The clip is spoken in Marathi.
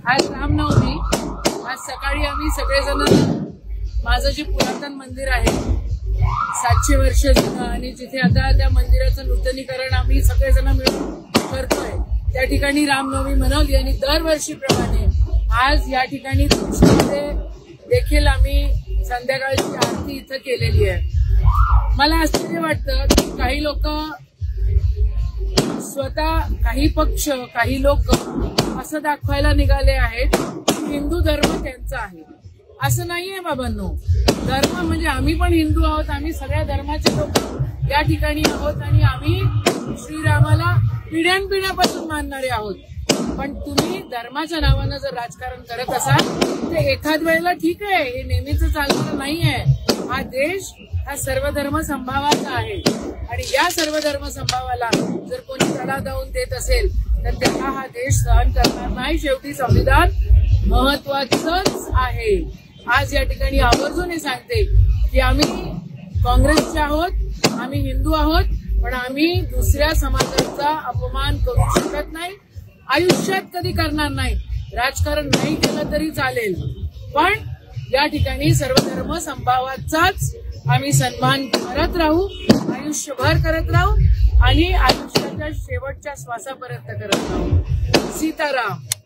आज रामनवमी। आज सकाळी आम्ही सगळेजण माझं जे पुरातन मंदिर आहे 700 वर्ष जुनं आणि जिथे आता त्या मंदिराचं नूतनीकरण आम्ही सगळेजण मिळून करतोय त्या ठिकाणी रामनवमी मनवली आणि दरवर्षीप्रमाणे आज या ठिकाणी तुळशीमध्ये देखील आम्ही संध्याकाळची आरती इथं केलेली आहे। मला आश्चर्य वाटतं की काही लोक स्वतः काही पक्ष काही लोक असं दाखवायला निघाले आहेत की हिंदू धर्म त्यांचा आहे। असं नाहीये बाबांनो। धर्म म्हणजे आम्ही पण हिंदू आहोत, आम्ही सगळ्या धर्माचे लोक या ठिकाणी आहोत आणि आम्ही श्रीरामाला पिढ्यानपिढ्यापासून मानणारे आहोत। पण तुम्ही धर्माच्या नावानं जर राजकारण करत असाल तर एखाद वेळेला ठीक आहे, हे नेहमीच चालणार नाहीये। हा देश हा सर्वधर्म समभावाचा आहे आणि या सर्वधर्म समभावाला जर कोणी तडा जाऊन देत असेल तर त्याला हा देश सहन करणार नाही। शेवटी संविधान महत्वाचंच आहे। आज या ठिकाणी आवर्जून हे सांगते की आम्ही काँग्रेसचे आहोत, आम्ही हिंदू आहोत, पण आम्ही दुसऱ्या समाजाचा अपमान करू शकत नाही, आयुष्यात कधी करणार नाही। राजकारण नाही केलं तरी चालेल, पण या ठिकाणी सर्वधर्म समभावाचाच आम्ही सन्मान करत राहू, आयुष्यभर करत राहू आणि आयुष्याच्या शेवटच्या श्वासापर्यंत करत राहू। सीताराम।